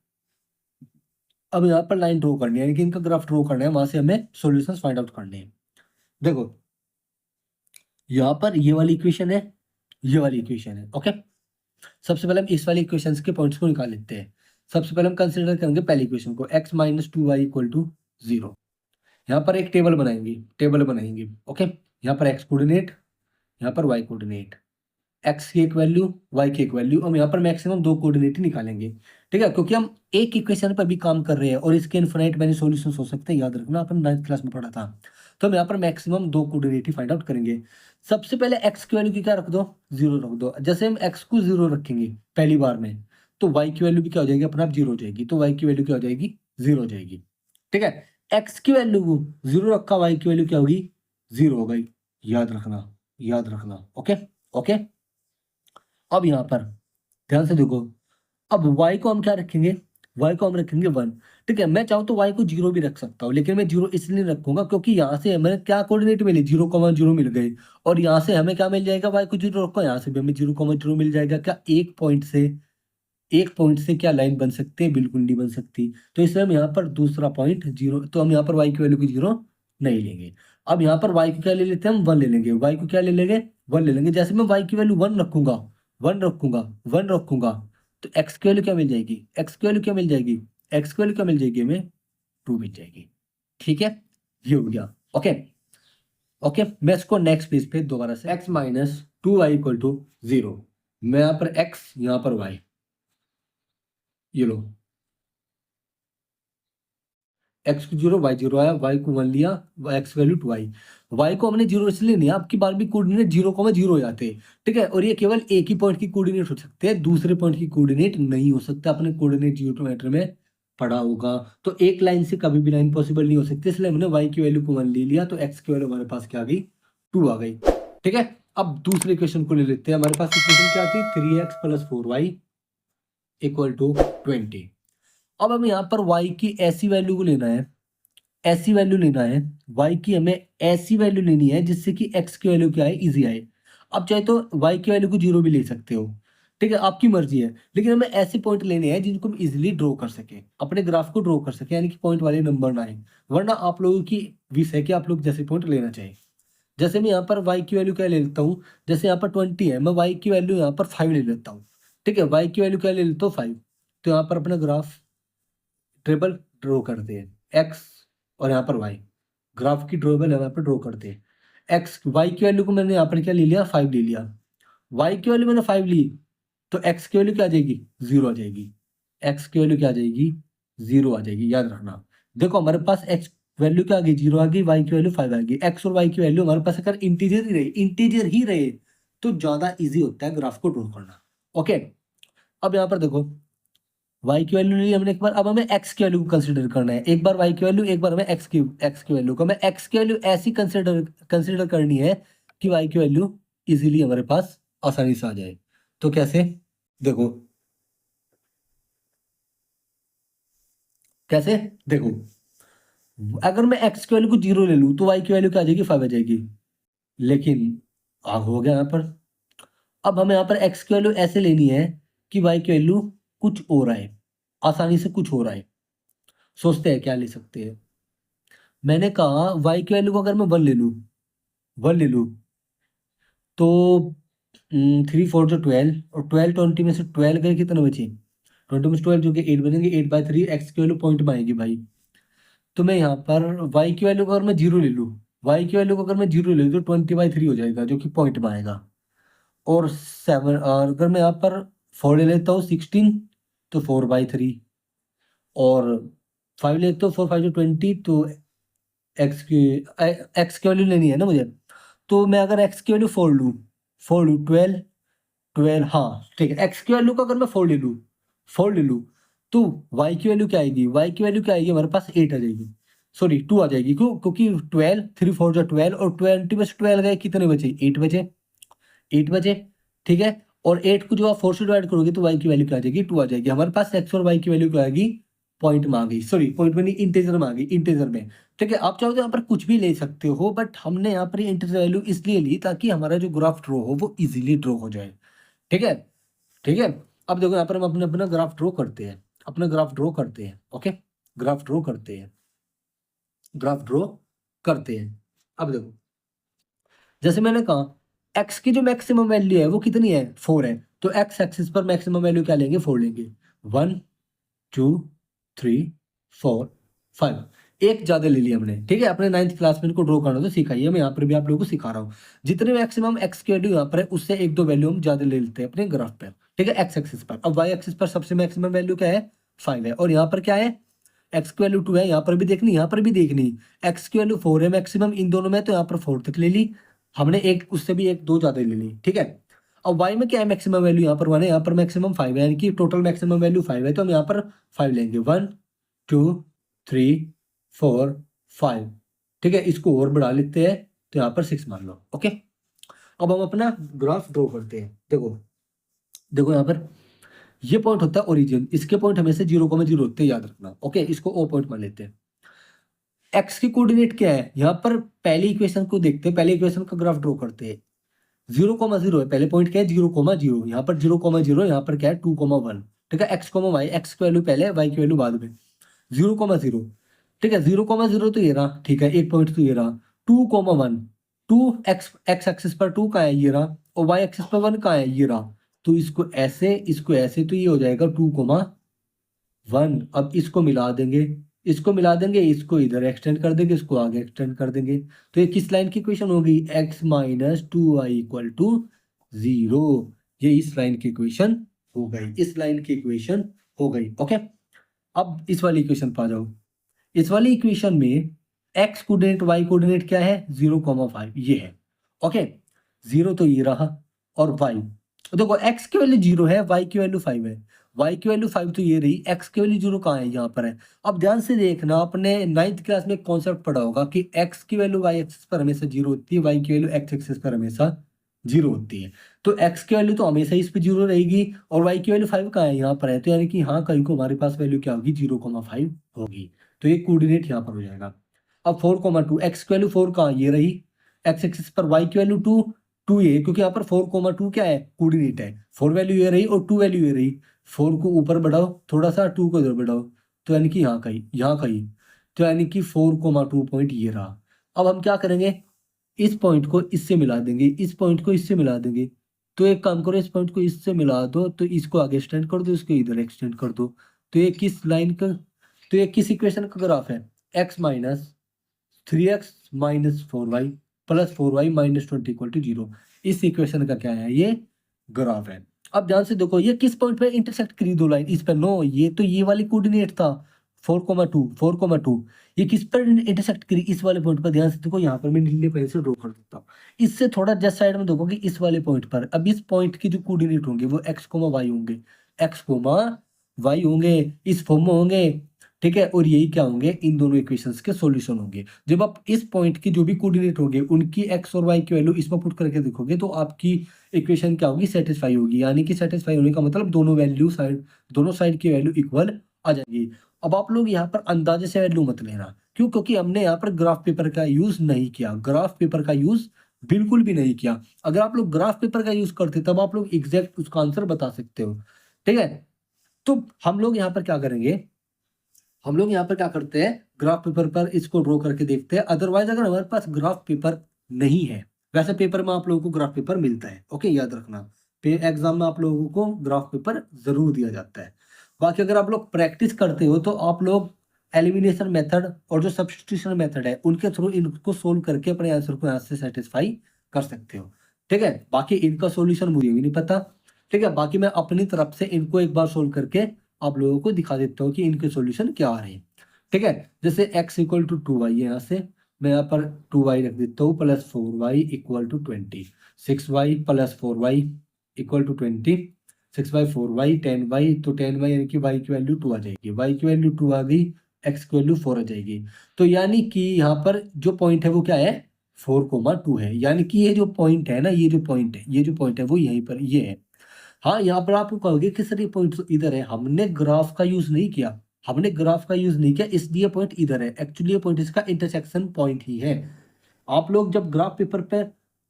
अब यहाँ पर लाइन ड्रॉ करनी है, यानी कि इनका ग्राफ ड्रॉ करना है, वहां से हमें सॉल्यूशंस फाइंड आउट करने हैं। देखो यहाँ पर ये वाली इक्वेशन है, ये वाली इक्वेशन है। ओके, सबसे पहले हम इस वाली इक्वेशंस के पॉइंट्स को निकाल लेते हैं। सबसे पहले हम कंसीडर करेंगे पहली इक्वेशन को, x minus 2y equal to 0। यहाँ पर एक टेबल बनाएंगे, टेबल बनाएंगे। ओके, यहाँ पर x कोऑर्डिनेट, यहाँ पर y कोऑर्डिनेट, x की एक वैल्यू, y की एक वैल्यू। हम यहाँ पर मैक्सिमम 2 कोऑर्डिनेट ही निकालेंगे। ठीक है, क्योंकि हम एक इक्वेशन पर भी काम कर रहे हैं और इसके इनफिनिट मैनी सॉल्यूशंस हो सकते हैं, याद रखना, अपन 9th क्लास में पढ़ा था। तो हम यहाँ पर मैक्सिमम 2 कोऑर्डिनेट ही फाइंड आउट करेंगे। सबसे पहले x की वैल्यू की क्या रख दो, 0 रख दो। जैसे हम x को 0 रखेंगे पहली बार में, तो y की वैल्यू भी क्या हो जाएगी, अपने आप 0 हो जाएगी। तो y की वैल्यू क्या हो जाएगी, 0 हो जाएगी। ठीक है, x की वैल्यू 0 रखा, y की वैल्यू क्या होगी, 0 हो गई। याद रखना, याद रखना। Okay, okay. अब यहाँ पर ध्यान से देखो, अब y को हम क्या रखेंगे, y को हम रखेंगे 1। ठीक है, मैं चाहूँ तो y को 0 भी रख सकता हूँ, लेकिन मैं 0 इसलिए रखूंगा क्योंकि यहाँ से हमें क्या कोऑर्डिनेट मिले, 0,0 मिल गए, और यहाँ से हमें क्या मिल जाएगा, y को 0 रखो, यहाँ से भी हमें 0,0 मिल जाएगा। क्या एक पॉइंट से क्या लाइन बन सकती है, बिल्कुल नहीं बन सकती। तो इसलिए हम यहाँ पर दूसरा पॉइंट 0, तो हम यहाँ पर y की वैल्यू को 0 नहीं लेंगे। अब यहाँ पर y को क्या ले लेते हैं, हम 1 ले लेंगे। y को क्या ले लेंगे, 1 ले लेंगे। जैसे मैं y की वैल्यू 1 रखूंगा, 1 रखूंगा, 1 रखूंगा, तो x की वैल्यू क्या मिल जाएगी, x की वैल्यू क्या मिल जाएगी, x की वैल्यू क्या मिल जाएगी, हमें 2 मिल जाएगी। ठीक है, ये हो गया। ओके, ओके, मैं इसको नेक्स्ट पेज पे दोबारा से x minus 2y equal to 0, मैं यहाँ पर x, यहाँ पर y। ये लो, एक्स को 0 वाई 0 आया, वाई को 1 लिया, एक्स वैल्यू 2 आई। वाई को हमने 0 इसलिए नहीं, आपकी बार भी कोऑर्डिनेट 0,0 हो जाते हैं, ठीक है। और ये केवल एक ही पॉइंट की कोऑर्डिनेट हो सकते हैं, दूसरे पॉइंट की कोऑर्डिनेट नहीं हो सकता। अपने कोऑर्डिनेट जियोमेट्री में पढ़ा होगा। तो एक लाइन से कभी भी लाइन पॉसिबल नहीं हो सकती, इसलिए हमने वाई की वैल्यू को 1 ले लिया, तो एक्स की वैल्यू हमारे पास क्या आ गई, 2 आ गई, ठीक है। अब दूसरे इक्वेशन को ले लेते हैं। हमारे पास इक्वेशन क्या थी, 3x + 4y = 20। अब हम यहाँ पर y की ऐसी वैल्यू को लेना है, ऐसी वैल्यू लेना है, y की हमें ऐसी वैल्यू लेनी है जिससे कि x की वैल्यू क्या है, इजी आए। अब चाहे तो y की वैल्यू को 0 भी ले सकते हो, ठीक है, आपकी मर्जी है, लेकिन हमें ऐसे पॉइंट लेने हैं जिनको हम इजीली ड्रॉ कर सके, अपने ग्राफ को ड्रॉ कर सके, यानी कि पॉइंट वाले नंबर ना आए। वरना आप लोगों की विश है कि आप लोग जैसे पॉइंट लेना चाहिए। जैसे मैं यहाँ पर y की वैल्यू क्या ले लेता हूँ, जैसे यहाँ पर 20 है, मैं y की वैल्यू यहाँ पर 5 ले लेता हूँ, ठीक है। y की वैल्यू क्या ले लेता हूँ, 5। तो यहाँ पर अपना ग्राफ टेबल ड्रॉ करते हैं, x और यहाँ पर y, ग्राफ की टेबल यहाँ पर ड्रॉ करते हैं। x y की वैल्यू को मैंने यहाँ पर क्या ले लिया, 5 ले लिया। y की वैल्यू मैंने 5 ली, तो x की वैल्यू क्या आ जाएगी, 0 आ जाएगी। x की वैल्यू क्या आ जाएगी, 0 आ जाएगी, याद रखना। देखो हमारे पास x वैल्यू क्या आ गई, 0 आ गई, y की वैल्यू 5 आ गई। x और y की वैल्यू हमारे पास अगर इंटीजर ही रहे तो ज्यादा इजी होता है ग्राफ को ड्रॉ करना, ओके। अब यहाँ पर देखो, y की वैल्यू ली हमने एक बार, अब हमें x की वैल्यू को कंसीडर करना है। एक बार y की वैल्यू, एक बार हमें x की वैल्यू को, हमें x की वैल्यू ऐसी कंसीडर करनी है कि y की वैल्यू इजीली हमारे पास आसानी से आ जाए। तो कैसे, देखो कैसे, देखो अगर मैं x की वैल्यू को 0 ले लूँ तो y की वैल्यू क्या आ जाएगी, 5 आ जाएगी। लेकिन आग हो गया यहाँ पर। अब हमें यहाँ पर x की वैल्यू ऐसे लेनी है कि y की वैल्यू कुछ और आए, आसानी से कुछ और आए। सोचते हैं क्या ले सकते हैं। मैंने कहा y की वैल्यू को अगर मैं 1 ले लूँ, 1 ले लूँ, तो 3 4 जो 12, और 12 20 में से 12 गए, कितने बचे, 20 में से 12 जो कि 8 बनेंगे, 8/3 x की वैल्यू पॉइंट में आएगी भाई। तो मैं यहाँ पर y की वैल्यू को अगर मैं 0 ले लूँ, y की वैल्यू को अगर मैं 0 ले लूँ तो 20/3 हो जाएगा, जो कि पॉइंट में आएगा। और 7, और अगर मैं यहाँ पर 4 ले लेता हूँ, 16, तो 4/3। और 5 लेता हूँ, 4 5 जो 20, तो एक्स की वैल्यू लेनी है ना मुझे। तो मैं अगर एक्स की वैल्यू 4 लूँ, 4 लूँ, 12, 12, हाँ ठीक है, एक्स की वैल्यू को अगर मैं 4 ले लूँ, 4 ले लूँ, तो वाई की वैल्यू क्या आएगी, वाई की वैल्यू क्या आएगी, हमारे पास 8 आ जाएगी, सॉरी 2 आ जाएगी। क्यों, क्योंकि 12, 3 4 जो 12, और 20 में से 12 गए, कितने बचे, 8 बचे, 8 बचे, ठीक है। और 8 को जो आप 4 से डिवाइड करोगे तो वाई की वैल्यू क्या आ जाएगी, 2 आ जाएगी। हमारे पास एक्स और वाई की वैल्यू क्या आएगी, पॉइंट में आ गई, सॉरी पॉइंट में नहीं, इंटीजर में आ गई, इंटीजर में, ठीक है। आप चाहो तो यहाँ पर कुछ भी ले सकते हो, बट हमने यहाँ पर इंटीजर वैल्यू इसलिए ली ताकि हमारा जो ग्राफ ड्रॉ हो वो इजीली ड्रॉ हो जाए, ठीक है, ठीक है। अब देखो यहाँ पर हम अपना अपना ग्राफ ड्रॉ करते हैं, अपना ग्राफ ड्रॉ करते हैं, ओके, ग्राफ ड्रॉ करते हैं, ग्राफ ड्रॉ करते हैं। अब देखो, जैसे मैंने कहा x की जो मैक्सिमम वैल्यू है वो कितनी है, 4 है, तो x एक्सिस पर मैक्सिमम वैल्यू क्या लेंगे, 4 लेंगे। 1 2 3 4 5, एक ज्यादा ले लिया हमने, ठीक है। अपने 9th क्लास में इनको ड्रॉ करना तो सिखाइए, मैं यहाँ पर भी आप लोगों को सिखा रहा हूँ। जितने मैक्सिमम x की वैल्यू यहाँ पर है उससे एक दो वैल्यू हम ज्यादा ले लेते हैं अपने ग्राफ पर, ठीक है, x एक्सिस पर। अब y एक्सिस पर सबसे मैक्सिमम वैल्यू क्या है, 5 है, और यहाँ पर क्या है, x की वैल्यू 2 है, यहाँ पर भी देखनी, यहाँ पर भी देखनी, x की वैल्यू 4 है मैक्सिमम इन दोनों में, तो यहाँ पर 4 तक ले ली हमने, एक उससे भी एक दो ज्यादा ले ली, ठीक है। अब y में क्या है, मैक्सिमम वैल्यू यहाँ पर 1 है, यहाँ पर मैक्सिमम 5 है, यानी कि टोटल मैक्सिमम वैल्यू 5 है, तो हम यहाँ पर 5 लेंगे, 1 2 3 4 5, ठीक है। इसको और बढ़ा लेते हैं, तो यहाँ पर 6 मान लो, ओके। अब हम अपना ग्राफ ड्रॉ करते हैं। देखो देखो यहाँ पर ये पॉइंट होता है ओरिजिन, इसके पॉइंट हमेशा 0,0 होते हैं, याद रखना, ओके। इसको ओ पॉइंट मान लेते हैं। एक्स की कोऑर्डिनेट क्या है, यहाँ पर पहली इक्वेशन को देखते हैं, पहले इक्वेशन का ग्राफ ड्रॉ करते हैं। 0,0 है, पहले पॉइंट क्या है, 0,0, यहाँ पर 0,0, यहाँ पर क्या है 2,1, ठीक है। एक्स वाई, एक्स की वैल्यू पहले, वाई की वैल्यू बाद में, 0,0, ठीक है। 0,0 तो ये रहा, ठीक है, एक पॉइंट तो ये रहा। 2,1, 2 एक्स एक्स एक्सिस पर 2 का है, ये रहा, और वाई एक्सिस पर 1 का है, ये रहा। तो इसको ऐसे, तो ये हो जाएगा 2,1। अब इसको मिला देंगे, इसको मिला देंगे, इसको इधर एक्सटेंड कर देंगे, इसको आगे एक्सटेंड कर देंगे, तो ये किस लाइन की इक्वेशन होगी, x - 2y = 0। ये इस लाइन की इक्वेशन हो गई, इस लाइन की इक्वेशन हो गई। ओके, अब इस वाली इक्वेशन पर आ जाओ। इस वाली इक्वेशन में x कोऑर्डिनेट y कोऑर्डिनेट क्या है 0,5 ये है। ओके, 0 तो ये रहा और y देखो x की वैल्यू 0 है, y की वैल्यू 5 है। y की वैल्यू 5 तो ये रही, x की वैल्यू 0 कहाँ है यहाँ पर है। अब ध्यान से देखना, आपने 9th क्लास में कॉन्सेप्ट पढ़ा होगा कि x की वैल्यू y एक्सिस पर हमेशा 0 होती है, y की वैल्यू x एक्सिस पर हमेशा 0 होती है। तो x की वैल्यू तो हमेशा इस पे 0 रहेगी और y की वैल्यू 5 कहाँ है यहाँ पर है, तो यानी कि हाँ कहीं को हमारे पास वैल्यू क्या होगी 0,5 होगी। तो ये कोऑर्डिनेट यहाँ पर हो जाएगा। अब 4,2 x की वैल्यू 4 कहाँ ये रही, x एक्सिस पर, y की वैल्यू 2 ये, क्योंकि यहाँ पर 4,2 क्या है कोऑर्डिनेट है। 4 वैल्यू ये रही और 2 वैल्यू ये रही। 4 को ऊपर बढ़ाओ थोड़ा सा, 2 को इधर बढ़ाओ, तो यानी कि यहाँ कहीं, तो यानी कि 4,2 पॉइंट ये रहा। अब हम क्या करेंगे, इस पॉइंट को इससे मिला देंगे, इस पॉइंट को इससे मिला देंगे। तो एक काम करो, इस पॉइंट को इससे मिला दो, तो इसको आगे एक्सटेंड कर दो, इसको इधर एक्सटेंड कर दो। तो ये किस लाइन का, तो ये किस इक्वेशन का ग्राफ है, x minus 3x minus 4y plus 4y minus 20 equal to 0। इस इक्वेशन का क्या है, ये ग्राफ है। अब ध्यान से देखो, ये किस पॉइंट पे इंटरसेक्ट करी दो लाइन, इस पर नो, ये तो ये वाली कोऑर्डिनेट था 4,2 ये किस पर इंटरसेक्ट करी, इस वाले पॉइंट पर। ध्यान से देखो, यहाँ पर मैं नीले पेन से ड्रॉ कर देता हूँ। इससे थोड़ा जस्ट साइड में देखो कि इस वाले पॉइंट पर, अब इस पॉइंट की जो कोऑर्डिनेट होंगे वो x, y होंगे, x, y होंगे, इस फॉर्म में होंगे। ठीक है, और यही क्या होंगे, इन दोनों इक्वेशंस के सॉल्यूशन होंगे। जब आप इस पॉइंट की जो भी कोऑर्डिनेट होंगे उनकी x और y की वैल्यू इसमें पुट करके देखोगे तो आपकी इक्वेशन क्या होगी, सेटिस्फाई होगी। यानी कि सेटिस्फाई होने का मतलब दोनों साइड की वैल्यू इक्वल आ जाएगी। अब आप लोग यहाँ पर अंदाजे से वैल्यू मत लेना, क्यों, क्योंकि हमने यहाँ पर ग्राफ पेपर का यूज नहीं किया, ग्राफ पेपर का यूज बिल्कुल भी नहीं किया। अगर आप लोग ग्राफ पेपर का यूज करते तब आप लोग एग्जैक्ट उसका आंसर बता सकते हो। ठीक है, तो हम लोग यहाँ पर क्या करेंगे, हम लोग यहाँ पर क्या करते हैं, ग्राफ पेपर पर इसको ड्रॉ करके देखते हैं। अदरवाइज अगर हमारे पास ग्राफ पेपर नहीं है, वैसे पेपर में आप लोगों को ग्राफ पेपर मिलता है, ओके याद रखना, एग्जाम में आप लोगों को ग्राफ पेपर जरूर दिया जाता है। बाकी अगर आप लोग प्रैक्टिस करते हो तो आप लोग एलिमिनेशन मेथड और जो सब्स्टिट्यूशन मेथड है उनके थ्रू इनको सोल्व करके अपने आंसर को यहाँ से सेटिस्फाई कर सकते हो। ठीक है, बाकी इनका सॉल्यूशन मुझे भी नहीं पता। ठीक है, बाकी मैं अपनी तरफ से इनको एक बार सोल्व करके आप लोगों को दिखा देता हूँ कि इनके सॉल्यूशन क्या आ रहे हैं। ठीक है, जैसे x इक्वल टू 2y है, यहाँ से मैं यहाँ पर 2y रख देता हूँ plus 4y equal to 20, 6y plus 4y equal to 20, 6/4y 10y, तो 10y यानी कि y की वैल्यू 2 आ जाएगी, y की वैल्यू 2 आ गई, x की वैल्यू 4 आ जाएगी। तो यानी कि यहाँ पर जो पॉइंट है वो क्या है 4,2 है। यानी कि ये जो पॉइंट है ना, ये जो पॉइंट है वो यहीं पर ये है। हाँ, यहाँ पर आप कहोगे कि सर ये पॉइंट तो इधर है, हमने ग्राफ का यूज नहीं किया, इसलिए पॉइंट इधर है। एक्चुअली ये पॉइंट इसका इंटरसेक्शन पॉइंट ही है। आप लोग जब ग्राफ पेपर पे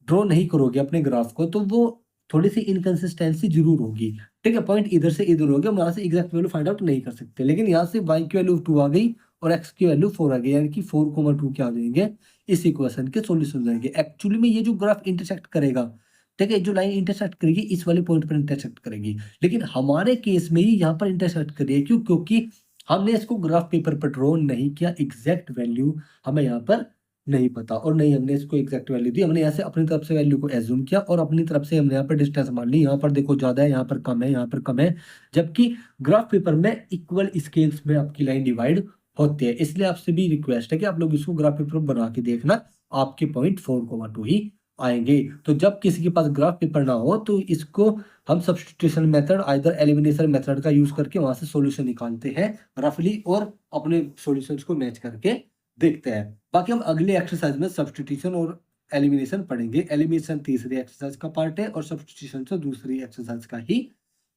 ड्रॉ नहीं करोगे अपने ग्राफ को तो वो थोड़ी सी इनकंसिस्टेंसी जरूर होगी। ठीक है, पॉइंट इधर से इधर हो गया, हम यहाँ से एग्जैक्ट वैल्यू फाइंड आउट नहीं कर सकते, लेकिन यहाँ से y की वैल्यू 2 आ गई और x की वैल्यू 4 आ गई, यानी कि 4,2 क्या आ जाएंगे, इस इक्वेशन के सॉल्यूशन जाएंगे। एक्चुअली में ये जो ग्राफ इंटरसेक्ट करेगा, ठीक है, जो लाइन इंटरसेक्ट करेगी इस वाले पॉइंट पर इंटरसेक्ट करेगी, लेकिन हमारे केस में ही यहाँ पर इंटरसेक्ट करिए, क्यों, क्योंकि हमने इसको ग्राफ पेपर पर ड्रॉ नहीं किया, एग्जैक्ट वैल्यू हमें यहाँ पर नहीं पता और नहीं हमने इसको एग्जैक्ट वैल्यू दी, हमने यहाँ से अपनी तरफ से वैल्यू को एज्यूम किया और अपनी तरफ से हमने यहाँ पर डिस्टेंस मान ली, यहाँ पर देखो ज्यादा है, यहाँ पर कम है, यहाँ पर कम है, जबकि ग्राफ पेपर में इक्वल स्केल्स में आपकी लाइन डिवाइड होती है। इसलिए आपसे भी रिक्वेस्ट है कि आप लोग इसको ग्राफ पेपर बना के देखना, आपके पॉइंट 4,2 ही आएंगे। तो जब किसी के पास ग्राफ पेपर ना हो तो इसको हम substitution method either elimination method का यूज करके वहां से सॉल्यूशन निकालते हैं रफली और अपने सॉल्यूशंस को मैच करके देखते हैं। बाकी हम अगले एक्सरसाइज में सब्स्टिट्यूशन और एलिमिनेशन पढ़ेंगे। एलिमिनेशन तीसरी एक्सरसाइज का पार्ट है और सब्स्टिट्यूशन तो दूसरी एक्सरसाइज का ही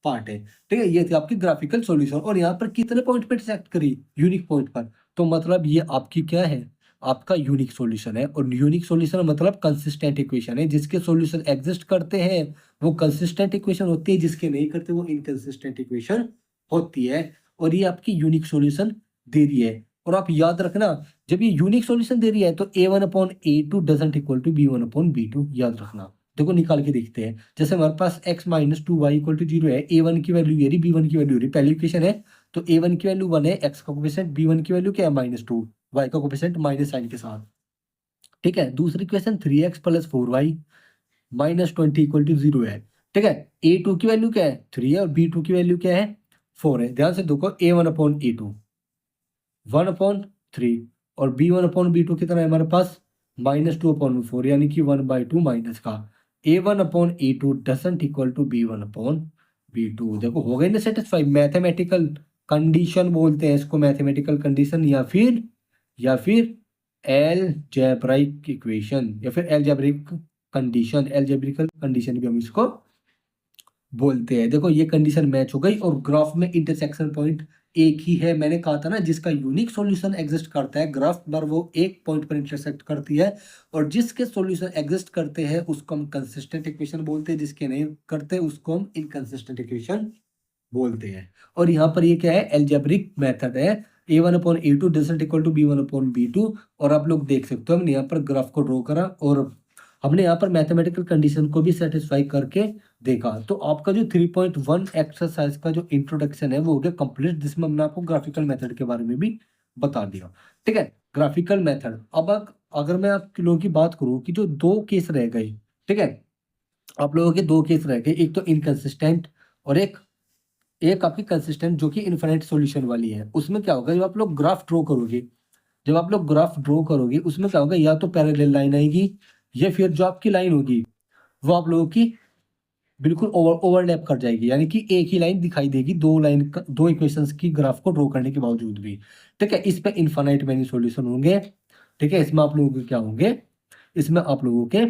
पार्ट है। ठीक है, ये थे आपकी ग्राफिकल सॉल्यूशन और यहाँ पर कितने पॉइंट पे इंटरसेक्ट करी, यूनिक पॉइंट पर, तो मतलब ये आपकी क्या है, आपका यूनिक सॉल्यूशन है। और यूनिक सॉल्यूशन मतलब कंसिस्टेंट इक्वेशन है, जिसके सॉल्यूशन एग्जिस्ट करते हैं वो कंसिस्टेंट इक्वेशन होती है, जिसके नहीं करते वो इनकंसिस्टेंट इक्वेशन होती है। और ये आपकी यूनिक सॉल्यूशन दे रही है। और आप याद रखना, जब ये यूनिक सॉल्यूशन दे रही है तो a1/a2 doesn't equal to b1/b2, याद रखना। देखो निकाल के देखते हैं, जैसे हमारे पास x minus 2y equal to 0 है, a1 की वैल्यू ये रही, b1 की वैल्यू रही, पहली इक्वेशन है, तो a1 की वैल्यू 1 है, x का कोएफिशिएंट, b1 की वैल्यू क्या है -2, y का कोएफिशिएंट माइनस साइन के साथ। ठीक है, दूसरी equation 3x plus 4y minus 20 equal to 0 है। ठीक है, a2 की वैल्यू क्या है 3 है और b2 की वैल्यू क्या है 4 है। ध्यान से देखो A1/E2 1/3 और B1/B2 कितना है हमारे पास -2/4 यानी कि 1/2 माइनस का A1/E2 doesn't equal to B1/B2। देखो हो गई ना सेटिस्फाई। मैथमेटिकल कंडीशन बोलते हैं इसको, मैथमेटिकल कंडीशन या फिर एलजेब्राइक इक्वेशन या फिर एलजेब्रिक कंडीशन, एलजेब्रिकल कंडीशन भी हम इसको बोलते हैं। देखो ये कंडीशन मैच हो गई और ग्राफ में इंटरसेक्शन पॉइंट एक ही है। मैंने कहा था ना जिसका यूनिक सॉल्यूशन एग्जिस्ट करता है ग्राफ पर वो एक पॉइंट पर इंटरसेक्ट करती है, और जिसके सॉल्यूशन एग्जिस्ट करते हैं उसको हम कंसिस्टेंट इक्वेशन बोलते हैं, जिसके नहीं करते उसको हम इनकंसिस्टेंट इक्वेशन बोलते हैं। और यहाँ पर ये क्या है, एल्जेब्रिक मेथड है। A1/A2 doesn't equal to B1/B2। और आप लोग देख सकते हो हमने यहाँ पर ग्राफ को ड्रॉ करा और हमने यहाँ पर मैथमेटिकल कंडीशन को भी सेटिस्फाई करके देखा। तो आपका जो 3.1 एक्सरसाइज का जो इंट्रोडक्शन है वो हो गया कंप्लीट, जिसमें हमने आपको ग्राफिकल मेथड के बारे में भी बता दिया। ठीक है, ग्राफिकल मेथड। अब अगर मैं आप लोगों की बात करूँ कि जो दो केस रह गए, ठीक है, आप लोगों के दो केस रह गए, एक तो इनकंसिस्टेंट और एक आपकी कंसिस्टेंट जो कि इनफिनिट सॉल्यूशन वाली है। उसमें क्या होगा, जब आप लोग ग्राफ ड्रॉ करोगे उसमें क्या होगा, या तो पैरेलल लाइन आएगी या फिर जो आपकी लाइन होगी वो आप लोगों की बिल्कुल ओवरलैप कर जाएगी, यानी कि एक ही लाइन दिखाई देगी दो इक्वेशंस की ग्राफ को ड्रॉ करने के बावजूद भी। ठीक है, इस पे इनफाइनाइट मैनी सॉल्यूशन होंगे। ठीक है, इसमें आप लोगों के क्या होंगे, इसमें आप लोगों के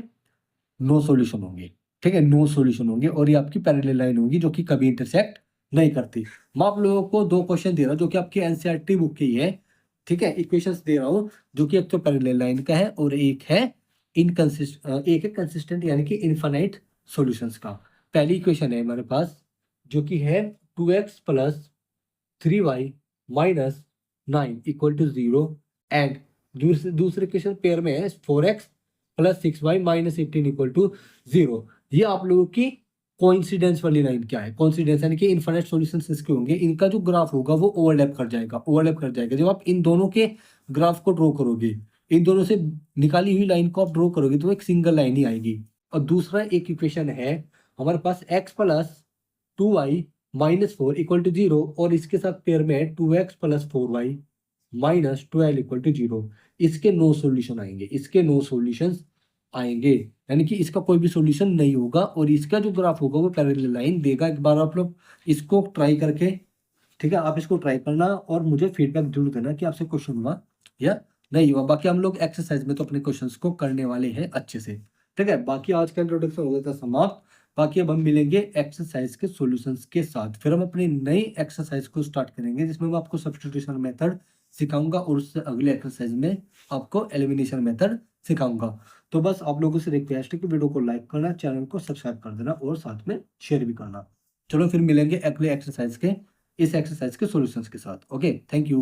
नो सॉल्यूशन होंगे। ठीक है, नो सॉल्यूशन होंगे और ये आपकी पैरेलल लाइन होगी जो कि कभी इंटरसेक्ट नहीं करती। मैं आप लोगों को दो क्वेश्चन दे रहा हूँ जो कि आपकी एनसीईआरटी बुक की है। ठीक है, इक्वेशंस दे रहा हूँ जो कि एक तो पैरेलल लाइन का है और एक है कंसिस्टेंट यानी कि इनफाइनाइट सॉल्यूशंस का। पहली इक्वेशन है हमारे पास जो कि है 2x + 3y - 9 = 0 एंड दूसरे इक्वेशन पेयर में है 4x + 6y - 18 = 0। ये आप लोगों की कोइंसिडेंस वाली लाइन क्या है, कोइंसिडेंस यानी कि इनफिनिट सॉल्यूशंस इसके होंगे, इनका जो ग्राफ होगा वो ओवरलैप कर जाएगा। जब आप इन दोनों के ग्राफ को ड्रॉ करोगे, इन दोनों से निकाली हुई लाइन को आप ड्रॉ करोगे तो एक सिंगल लाइन ही आएगी। और दूसरा एक इक्वेशन है हमारे पास x + 2y - 4 = 0 और इसके साथ पेयर में है 2x + 4y - 12 = 0। इसके नो सॉल्यूशन आएंगे, यानी कि इसका कोई भी सॉल्यूशन नहीं होगा और इसका जो ग्राफ होगा वो पैरेलल लाइन देगा। एक बार आप लोग इसको ट्राई करके, ठीक है, आप इसको ट्राई करना और मुझे फीडबैक जरूर देना कि आपसे क्वेश्चन हुआ या नहीं हुआ। बाकी हम लोग एक्सरसाइज में तो अपने क्वेश्चंस को करने वाले हैं अच्छे से। ठीक है, बाकी आज का इंट्रोडक्शन हो गया था समाप्त। बाकी अब हम मिलेंगे एक्सरसाइज के सॉल्यूशंस के साथ, फिर हम अपनी नई एक्सरसाइज को स्टार्ट करेंगे जिसमें मैं आपको सब्स्टिट्यूशन मेथड सिखाऊंगा और उससे अगले एक्सरसाइज में आपको एलिमिनेशन मेथड सिखाऊंगा। तो बस आप लोगों से रिक्वेस्ट है कि वीडियो को लाइक करना, चैनल को सब्सक्राइब कर देना और साथ में शेयर भी करना। चलो फिर मिलेंगे अगले एक्सरसाइज के, इस एक्सरसाइज के सॉल्यूशंस के साथ। Okay, thank you.